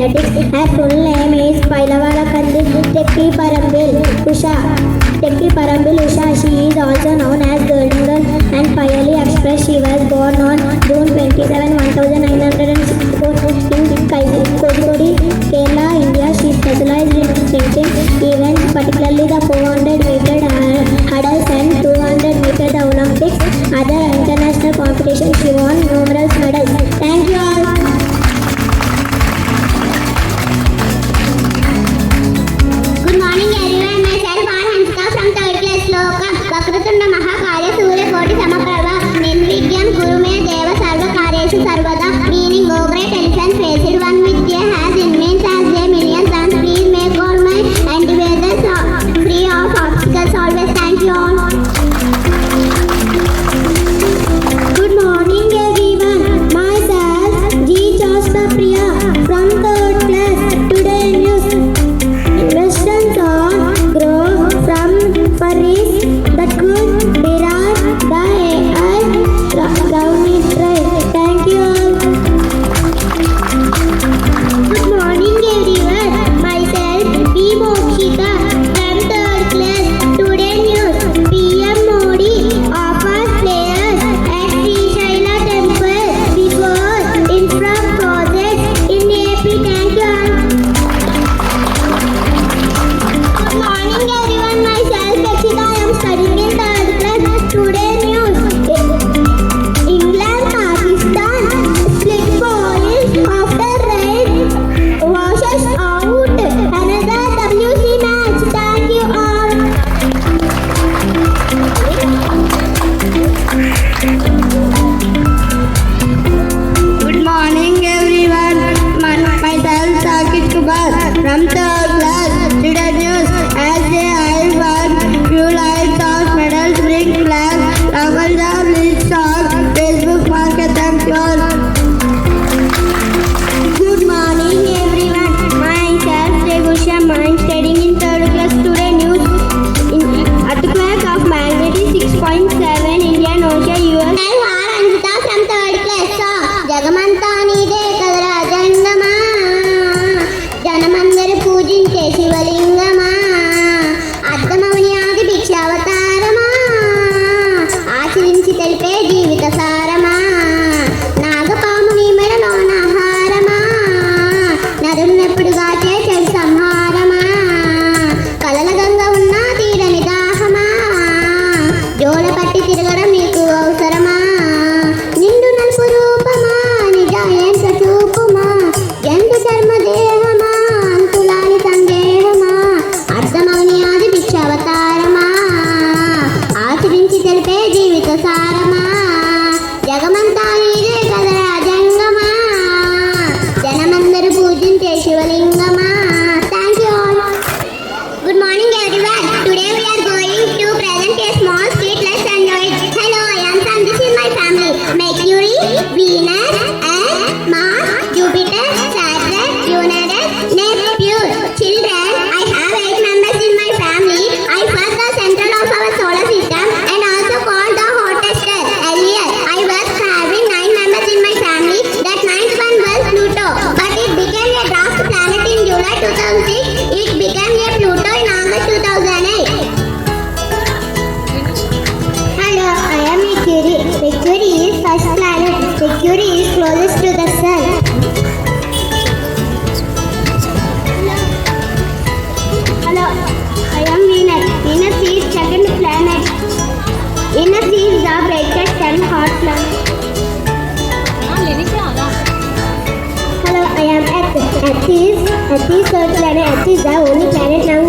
Athletics. Her full name is Pailavalakandi Tekki Parambil Usha. Tekki Parambil Usha. She is also known as Golden Girl and Payali Express. She was born on June 27, 1964 in Kozhikode, Kerala, India. She specialized in sprinting events, particularly the 400-meter hurdles and 200-meter Olympics. Other international competitions, she won numerous medals. Thank you all. Good morning everyone. Myself Hansika from 3rd class Loka. Vakratunda Mahakarya Surya Koti Samaprabha Nirvigyam Gurume Deva Sarva Karyeshu Sarvada. Meaning, O great elephant faced one with a has in means as a million sons. Please make all my endeavors free of obstacles always. Thank you all. Good morning everyone. Myself G. Chasta Priya from 3rd class. Today news. Investments on grow from Paris that could derive the AI government trade. Thank you all. Good morning everyone. Myself B. Mokshita from 3rd class. Today news. PM Modi offers players at Sri Shaila Temple before infra project in AP. Thank you all. Good morning everyone. Myself Akshita. I am studying in 3rd class. Today news. England Pakistan split points after rain washes out another WC match. Thank you all. Good morning everyone. Myself Sakit Kumar from 3rd class. Today news. As they I won few lights of medals, bring flag, local job list on Facebook market. Thank you all. Good morning everyone. Myself Degusha. I am studying in 3rd class. Today news. Earthquake of magnitude 6.7 Indian Ocean US. Hansika from 3rd class. జగమంతా నీదే కదరా జంగమా, జనమందరు పూజించే శివలింగమా, అర్థమౌని ఆది భిక్షావతారమా, ఆచరించి తెలిపే జీవిత సారమా, నాగపాముని మెడలోన హారమా, నరున్నెప్పుడు గాచే చెడు సంహారమా, కలల గంగ ఉన్న తీరని దాహమా, జోల పట్టి తిరగడం మీకు అవసరమా, నిండు నలుపు రూపమా, నిజాయంత చూపుమా, జంతు చర్మ దేహమా, అంతులాని సందేహమా, అర్థమౌని ఆది భిక్షావతారమా, ఆచరించి తెలిపే జీవిత సారమా, జగమంతా నీదే కదరా జంగమా, జనమందరూ పూజించే శివలింగమా. Thank you all. Good morning everyone. Today we are going to present a small skit. Let's enjoy it. Hello, I am Sam. This is my family. Mercury, Venus, Earth, Mars, Jupiter, Saturn, Uranus, Neptune. Children, I have 8 members in my family. I was the center of our solar system and also called the hottest star. Earlier, I was having 9 members in my family. That 9th one was Pluto. But it became a dwarf planet in July 2006. It became a Pluto in August 2008. Hello, I am Mercury. Mercury is first planet. Mercury is closest to the sun. Hello, I am Venus. Venus is second planet. Venus is the brightest and hot planet. Hello, I am Earth. Earth is third planet. Earth is the only planet now